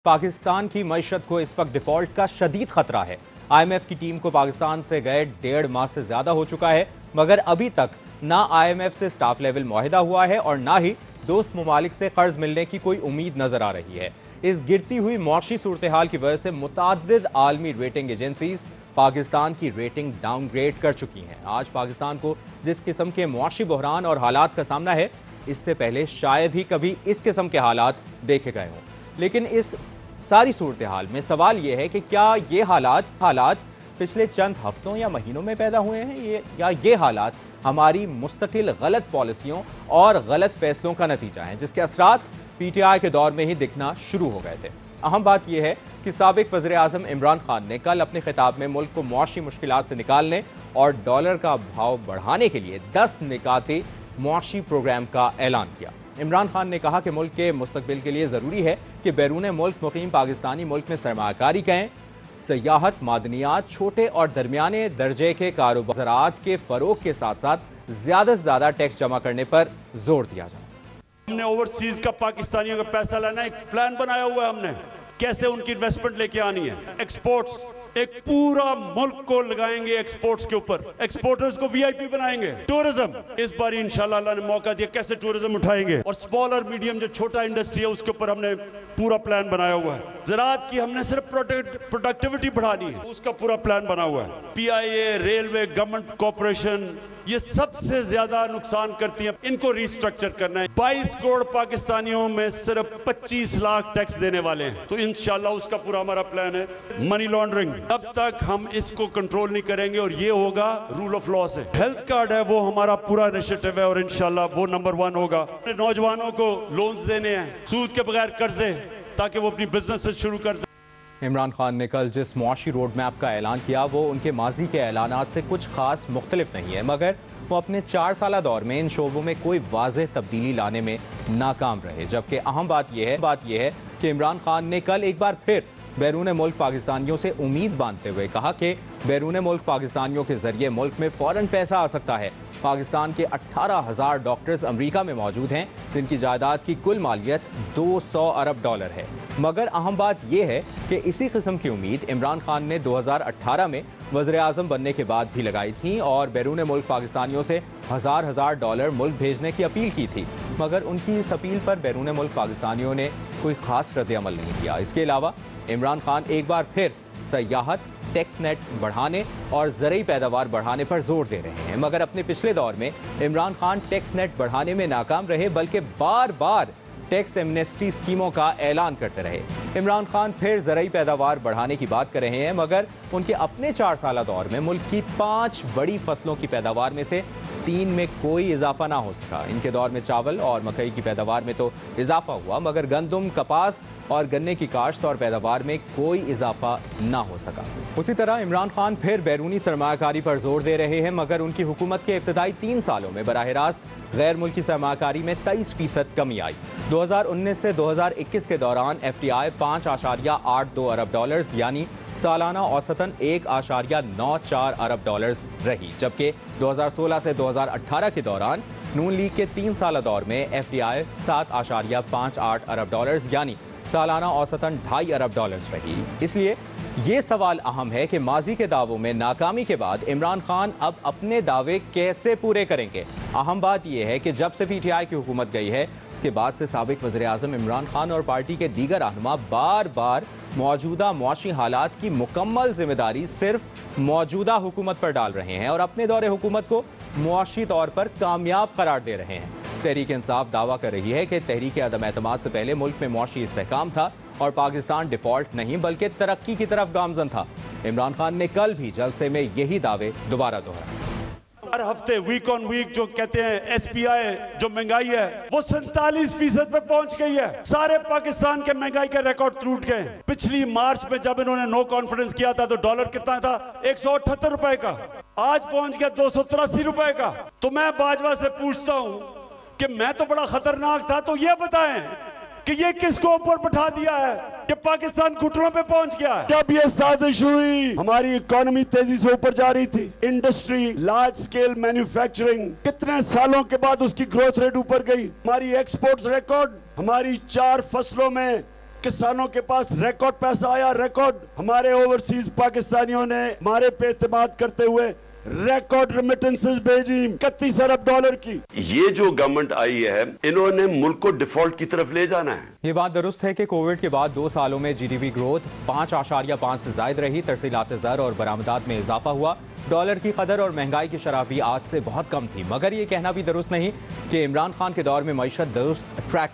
पाकिस्तान की मईशत को इस वक्त डिफॉल्ट का शदीद खतरा है। IMF की टीम को पाकिस्तान से गए 1.5 माह से ज्यादा हो चुका है, मगर अभी तक ना IMF से स्टाफ लेवल मुआहिदा हुआ है और ना ही दोस्त ममालिक से कर्ज मिलने की कोई उम्मीद नजर आ रही है। इस गिरती हुई मौशी सूरत हाल की वजह से मुताद्दिद आलमी रेटिंग एजेंसीज पाकिस्तान की रेटिंग डाउनग्रेड कर चुकी हैं। आज पाकिस्तान को जिस किस्म के मुआशी बहरान और हालात का सामना है, इससे पहले शायद ही कभी इस किस्म के हालात देखे गए हों। लेकिन इस सारी सूरत हाल में सवाल यह है कि क्या ये हालात पिछले चंद हफ्तों या महीनों में पैदा हुए हैं या ये हालात हमारी मुस्तकिल गलत पॉलिसियों और गलत फैसलों का नतीजा है, जिसके असरात PTI के दौर में ही दिखना शुरू हो गए थे। अहम बात यह है कि साबिक वज़ीर आज़म इमरान खान ने कल अपने खिताब में मुल्क को मुआशी मुश्किलात से निकालने और डॉलर का भाव बढ़ाने के लिए 10 निकाती मुआशी प्रोग्राम का ऐलान किया। इमरान खान ने कहा कि मुल्क के मुस्तकबिल के लिए ज़रूरी है कि बैरून मुल्क मुकीम पाकिस्तानी मुल्क में सरमाकारी करें, सयाहत, मादनियात, छोटे और दरमियाने दर्जे के कारोबार के फ़रोग के साथ साथ ज़्यादा से ज़्यादा टैक्स जमा करने पर जोर दिया जाए। हमने ओवरसीज का पाकिस्तानियों का पैसा लाना, एक प्लान बनाया हुआ है हमने, कैसे उनकी इन्वेस्टमेंट लेके आनी है। एक्सपोर्ट्स, एक पूरा मुल्क को लगाएंगे एक्सपोर्ट्स के ऊपर, एक्सपोर्टर्स को VIP बनाएंगे। टूरिज्म, इस बार इंशाल्लाह अल्लाह ने मौका दिया, कैसे टूरिज्म उठाएंगे। और स्मॉल और मीडियम जो छोटा इंडस्ट्री है उसके ऊपर हमने पूरा प्लान बनाया हुआ है। ज़राअत की हमने सिर्फ प्रोडक्टिविटी बढ़ानी है, उसका पूरा प्लान बना हुआ है। PIA, रेलवे, गवर्नमेंट कॉर्पोरेशन, ये सबसे ज्यादा नुकसान करती है, इनको रिस्ट्रक्चर करना है। 22 करोड़ पाकिस्तानियों में सिर्फ 25 लाख टैक्स देने वाले हैं, तो इंशाल्लाह उसका पूरा हमारा प्लान है। मनी लॉन्ड्रिंग, तब तक हम इसको कंट्रोल नहीं करेंगे और ये होगा रूल ऑफ लॉ से। हेल्थ कार्ड है, वो हमारा पूरा इनिशिएटिव है और इंशाल्लाह वो नंबर 1 होगा। नौजवानों को लोन्स देने हैं, सूद के बगैर कर्जे, ताकि वो अपनी बिजनेस शुरू कर सकें। इमरान खान ने कल जिस मुआशी रोड मैप का ऐलान किया वो उनके माजी के ऐलानात से कुछ खास मुख्तलिफ नहीं है, मगर वो अपने 4 साला दौर में इन शोबों में कोई वाज़ेह तब्दीली लाने में नाकाम रहे। जबकि अहम बात यह है कि इमरान खान ने कल एक बार फिर बैरून मुल्क पाकिस्तानियों से उम्मीद बांधते हुए कहा कि बैरून मुल्क पाकिस्तानियों के जरिए मुल्क में फ़ौरन पैसा आ सकता है। पाकिस्तान के 18,000 डॉक्टर्स अमेरिका में मौजूद हैं, जिनकी जायदाद की कुल मालियत 200 अरब डॉलर है। मगर अहम बात यह है कि इसी किस्म की उम्मीद इमरान खान ने 2018 में वज़ीर आज़म बनने के बाद भी लगाई थी और बैरून मुल्क पाकिस्तानियों से हज़ार डॉलर मुल्क भेजने की अपील की थी, मगर उनकी इस अपील पर बैरून मुल्क पाकिस्तानियों ने कोई ख़ास रद्द अमल नहीं किया। इसके अलावा इमरान खान एक बार फिर सयाहत, टैक्स नेट बढ़ाने और ज़रूरी पैदावार बढ़ाने पर जोर दे रहे हैं, मगर अपने पिछले दौर में इमरान खान टैक्स नेट बढ़ाने में नाकाम रहे, बल्कि बार बार टैक्स एमनेस्टी स्कीमों का ऐलान करते रहे। इमरान खान फिर ज़रूरी पैदावार बढ़ाने की बात कर रहे हैं, मगर उनके अपने 4 साला दौर में मुल्क की 5 बड़ी फसलों की पैदावार में से 3 में कोई इजाफा ना हो सका। इनके दौर में चावल और मकई की पैदावार में तो इजाफा हुआ, मगर गंदम, कपास और गन्ने की काश्त और पैदावार में कोई इजाफा ना हो सका। उसी तरह इमरान खान फिर बैरूनी सरमाकारी पर जोर दे रहे हैं, मगर उनकी हुकूमत के इब्तदाई 3 सालों में बराह रास्त गैर मुल्की सरमाकारी में 23% कमी आई। 2019 से 2021 के दौरान FDI 5.82 अरब डॉलर्स यानी सालाना औसतन 1.94 अरब डॉलर्स रही, जबकि 2016 से 2018 के दौरान नून लीग के 3 साला दौर में FDI 7.58 अरब डॉलर्स यानी सालाना औसतन 2.5 अरब डॉलर्स रही। इसलिए ये सवाल अहम है कि माजी के दावों में नाकामी के बाद इमरान खान अब अपने दावे कैसे पूरे करेंगे। अहम बात यह है कि जब से PTI की हुकूमत गई है, उसके बाद से साबिक वज़ीर आज़म इमरान खान और पार्टी के दीगर रहनुमा बार बार मौजूदा मुआशी हालात की मुकम्मल जिम्मेदारी सिर्फ मौजूदा हुकूमत पर डाल रहे हैं और अपने दौरे हुकूमत को मुआशी तौर पर कामयाब करार दे रहे हैं। तहरीक इंसाफ दावा कर रही है कि तहरीक अदम एतमाद से पहले मुल्क में मुआशी इस्तेहकाम था और पाकिस्तान डिफॉल्ट नहीं बल्कि तरक्की की तरफ गामजन था। इमरान खान ने कल भी जलसे में यही दावे दोबारा दोहराए। हर हफ्ते वीक ऑन वीक जो कहते हैं SPI जो महंगाई है वो 47% पे पहुंच गई है। सारे पाकिस्तान के महंगाई के रिकॉर्ड टूट गए। पिछली मार्च में जब इन्होंने नो कॉन्फिडेंस किया था तो डॉलर कितना था? 178 रुपए का, आज पहुंच गया 283 रुपए का। तो मैं बाजवा से पूछता हूं कि मैं तो बड़ा खतरनाक था, तो ये बताएं कि ये किसको ऊपर बैठा दिया है कि पाकिस्तान घुटनों पे पहुंच गया है। जब ये साजिश हुई, हमारी इकोनॉमी तेजी से ऊपर जा रही थी, इंडस्ट्री, लार्ज स्केल मैन्युफैक्चरिंग, कितने सालों के बाद उसकी ग्रोथ रेट ऊपर गई। हमारी एक्सपोर्ट्स रिकॉर्ड, हमारी 4 फसलों में किसानों के पास रिकॉर्ड पैसा आया, रिकॉर्ड। हमारे ओवरसीज पाकिस्तानियों ने हमारे पे एतमाद करते हुए रिकॉर्ड रेमिटेंसेस भेजी 31 अरब डॉलर की। ये जो गवर्नमेंट आई है, इन्होंने मुल्क को डिफॉल्ट की तरफ ले जाना है। ये बात दुरुस्त है कि कोविड के बाद 2 सालों में जीडीपी ग्रोथ 5.5 से जायद रही। तरसीलात ज़र और बरामदात में इजाफा हुआ। डॉलर की कदर और महंगाई की शरह भी आज से बहुत कम थी। मगर ये कहना भी दुरुस्त नहीं कि इमरान खान के दौर में मईशत दुरुस्त ट्रैक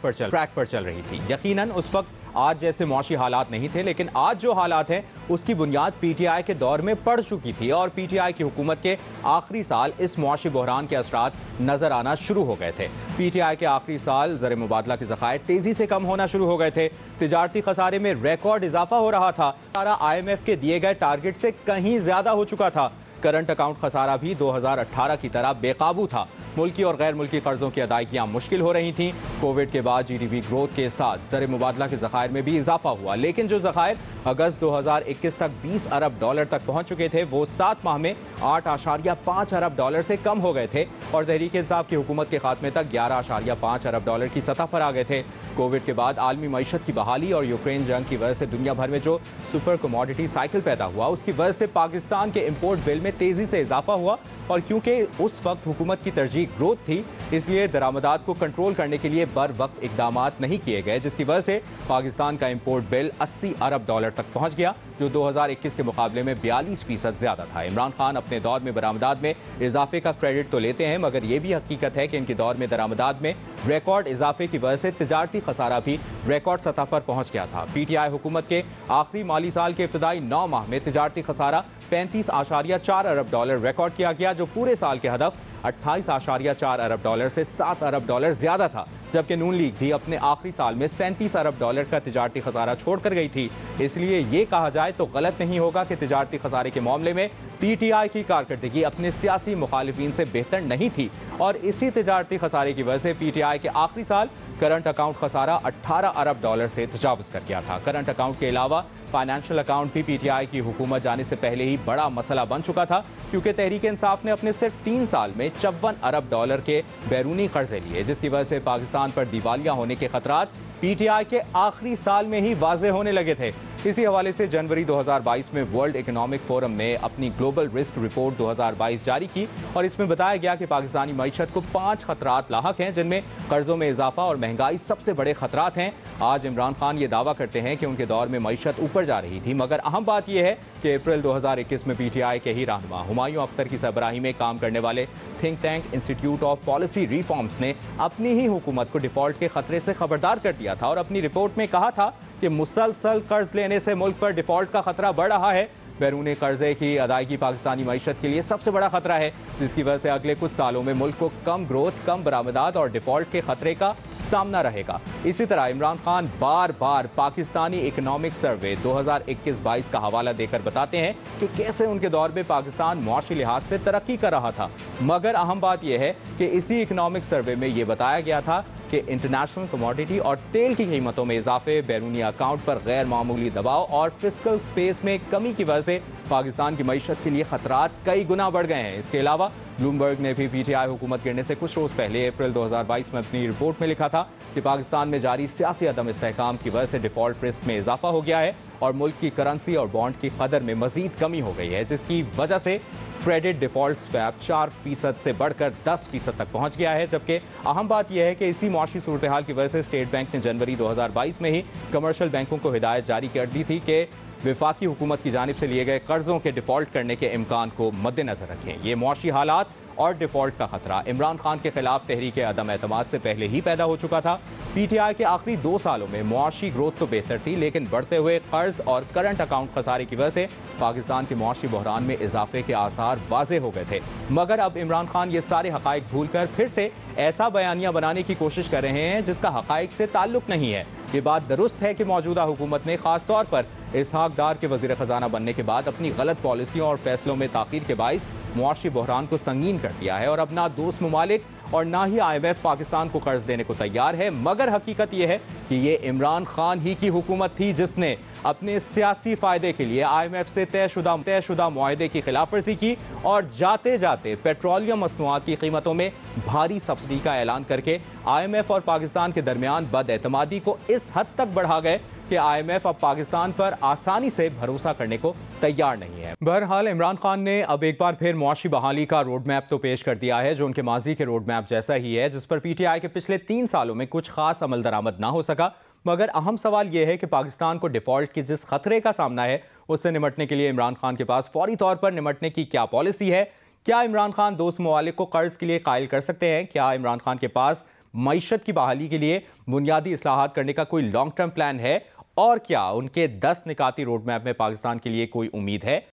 पर चल रही थी। यकीनन उस वक्त आज जैसे मौशी हालात नहीं थे, लेकिन आज जो हालात हैं उसकी बुनियाद पीटीआई के दौर में पड़ चुकी थी और पीटीआई की हुकूमत के आखिरी साल इस मौशी बहरान के असरात नजर आना शुरू हो गए थे। पीटीआई के आखिरी साल ज़र मुबादला के ज़खायर तेजी से कम होना शुरू हो गए थे। तिजारती खसारे में रिकॉर्ड इजाफा हो रहा था। सारा IMF के दिए गए टारगेट से कहीं ज्यादा हो चुका था। करंट अकाउंट खसारा भी 2018 की तरह बेकाबू था। मुल्की और गैर मुल्की कर्जों की अदायगियां मुश्किल हो रही थीं। कोविड के बाद जीडीपी ग्रोथ के साथ ज़र मुबादला के ज़खायर में भी इजाफा हुआ, लेकिन जो ज़खायर अगस्त 2021 तक 20 अरब डॉलर तक पहुंच चुके थे वो 7 माह में 8.5 अरब डॉलर से कम हो गए थे और तहरीक इंसाफ की हुकूमत के खात्मे तक 11.5 अरब डॉलर की सतह पर आ गए थे। कोविड के बाद आलमी मईशत की बहाली और यूक्रेन जंग की वजह से दुनिया भर में जो सुपर कमोडिटी साइकिल पैदा हुआ, उसकी वजह से पाकिस्तान के इम्पोर्ट बिल में तेजी से इजाफा हुआ और क्योंकि उस वक्त हुकूमत की तरजीह ग्रोथ थी, इसलिए दरामदात को कंट्रोल करने के लिए बर वक्त इकदामात नहीं किए गए, जिसकी वजह से पाकिस्तान का इम्पोर्ट बिल 80 अरब डॉलर तक पहुंच गया, जो 2021 के मुकाबले में 42% ज्यादा था। इमरान खान अपने दौर में बरामदात में इजाफे का क्रेडिट तो लेते हैं, मगर यह भी हकीकत है कि इनके दौर में दरामदात में रिकॉर्ड इजाफे की वजह से तिजारती खसारा भी रिकॉर्ड सतह पर पहुंच गया था। पीटीआई हुकूमत के आखिरी माली साल के इब्तदाई 9 माह में तिजारती खसारा 35.4 अरब डॉलर रिकॉर्ड किया गया, जो पूरे साल के हदफ 28.4 अरब डॉलर से 7 अरब डॉलर ज्यादा था। जबकि नून लीग भी अपने आखिरी साल में 37 अरब डॉलर का तिजारती खसारा छोड़कर गई थी। इसलिए ये कहा जाए तो गलत नहीं होगा कि तिजारती खसारे के मामले में पीटीआई की कारकर्दगी अपने सियासी मुखालिफिन से बेहतर नहीं थी और इसी तिजारती खसारे की वजह से पीटीआई के आखिरी साल करंट अकाउंट खसारा 18 अरब डॉलर से तजावुज कर गया था। करंट अकाउंट के अलावा फाइनेंशियल अकाउंट भी पीटीआई की हुकूमत जाने से पहले ही बड़ा मसला बन चुका था, क्योंकि तहरीक इंसाफ ने अपने सिर्फ 3 साल में 54 अरब डॉलर के बैरूनी कर्जे लिए, जिसकी वजह से पाकिस्तान पर दिवालिया होने के खतरात पीटीआई के आखिरी साल में ही वाज़ेह होने लगे थे। इसी हवाले से जनवरी 2022 में वर्ल्ड इकोनॉमिक फोरम ने अपनी ग्लोबल रिस्क रिपोर्ट 2022 जारी की और इसमें बताया गया कि पाकिस्तानी मईशत को 5 खतरात लाहक हैं, जिनमें कर्जों में इजाफा और महंगाई सबसे बड़े खतरात हैं। आज इमरान खान ये दावा करते हैं कि उनके दौर में मईशत ऊपर जा रही थी, मगर अहम बात यह है कि अप्रैल 2021 में पीटीआई के ही रहनुमा हुमायूं अख्तर की सरबराही में काम करने वाले think tank institute of policy reforms ने अपनी ही हुकूमत को डिफॉल्ट के खतरे से खबरदार कर दिया था और अपनी रिपोर्ट में कहा था कि मुसलसल कर्ज लेने से मुल्क पर डिफॉल्ट का खतरा बढ़ रहा है। बैरूनी कर्जे की अदायगी पाकिस्तानी मईशत के लिए सबसे बड़ा खतरा है, जिसकी वजह से अगले कुछ सालों में मुल्क को कम ग्रोथ, कम बरामदात और डिफॉल्ट के खतरे का सामना रहेगा। इसी तरह इमरान खान बार बार पाकिस्तानी इकोनॉमिक सर्वे 2021-22 का हवाला देकर बताते हैं कि कैसे उनके दौर में पाकिस्तान मुआशी लिहाज से तरक्की कर रहा था, मगर अहम बात यह है कि इसी इकोनॉमिक सर्वे में यह बताया गया था कि इंटरनेशनल कमोडिटी और तेल की कीमतों में इजाफे, बैरूनी अकाउंट पर गैर मामूली दबाव और फिस्कल स्पेस में कमी की वजह से पाकिस्तान की मईशत के लिए खतरात कई गुना बढ़ गए हैं। इसके अलावा ब्लूमबर्ग ने भी पीटीआई हुकूमत गिरने से कुछ रोज पहले अप्रैल 2022 में अपनी रिपोर्ट में लिखा था कि पाकिस्तान में जारी सियासी अदम इस्तेहकाम की वजह से डिफॉल्ट रिस्क में इजाफा हो गया है और मुल्क की करेंसी और बॉन्ड की कदर में मजीद कमी हो गई है, जिसकी वजह से क्रेडिट डिफॉल्ट स्वैप 4% से बढ़कर 10% तक पहुंच गया है। जबकि अहम बात यह है कि इसी मौशी सूरत हाल की वजह से स्टेट बैंक ने जनवरी 2022 में ही कमर्शियल बैंकों को हिदायत जारी कर दी थी कि वफाकी हुकूमत की जानिब से लिए गए कर्जों के डिफॉल्ट करने के इम्कान को मद्देनजर रखें। ये मौशी हालात और डिफॉल्ट का खतरा इमरान खान के खिलाफ तहरीक अदम एतमाद से पहले ही पैदा हो चुका था। पीटीआई के आखिरी 2 सालों में मुआशी ग्रोथ तो बेहतर थी, लेकिन बढ़ते हुए कर्ज और करंट अकाउंट खसारे की वजह से पाकिस्तान के मुआशी बहरान में इजाफे के आसार वाज़ेह हो गए थे। मगर अब इमरान खान ये सारे हकाइक भूलकर फिर से ऐसा बयानिया बनाने की कोशिश कर रहे हैं जिसका हकाइक से ताल्लुक नहीं है। ये बात दुरुस्त है कि मौजूदा हुकूमत ने खास तौर पर इसहाक डार के वजीर खजाना बनने के बाद अपनी गलत पॉलिसियों और फैसलों में ताखीर के बाइस मुआशी बहरान को संगीन कर दिया है और अब ना दोस्त ममालिक और ना ही IMF पाकिस्तान को कर्ज देने को तैयार है। मगर हकीकत यह है कि ये इमरान खान ही की हुकूमत थी जिसने अपने सियासी फायदे के लिए IMF से तयशुदा मुआहदे की खिलाफवर्जी की और जाते जाते पेट्रोलियम मसनूआत की कीमतों में भारी सब्सिडी का ऐलान करके IMF और पाकिस्तान के दरमियान बदएतमादी को इस हद तक बढ़ा गए कि IMF अब पाकिस्तान पर आसानी से भरोसा करने को तैयार नहीं है। बहरहाल इमरान खान ने अब एक बार फिर मुआशी बहाली का रोड मैप तो पेश कर दिया है, जो उनके माजी के रोड मैप जैसा ही है, जिस पर PTI के पिछले 3 सालों में कुछ खास अमल दरामद ना हो सका। मगर अहम सवाल यह है कि पाकिस्तान को डिफॉल्ट के जिस खतरे का सामना है उससे निमटने के लिए इमरान खान के पास फौरी तौर पर निमटने की क्या पॉलिसी है। क्या इमरान खान दोस्त ममालिक को कर्ज के लिए कायल कर सकते हैं? क्या इमरान खान के पास मईशत की बहाली के लिए बुनियादी इस्लाहात करने का कोई लॉन्ग टर्म प्लान है? और क्या उनके 10 निकाती रोड मैप में पाकिस्तान के लिए कोई उम्मीद है?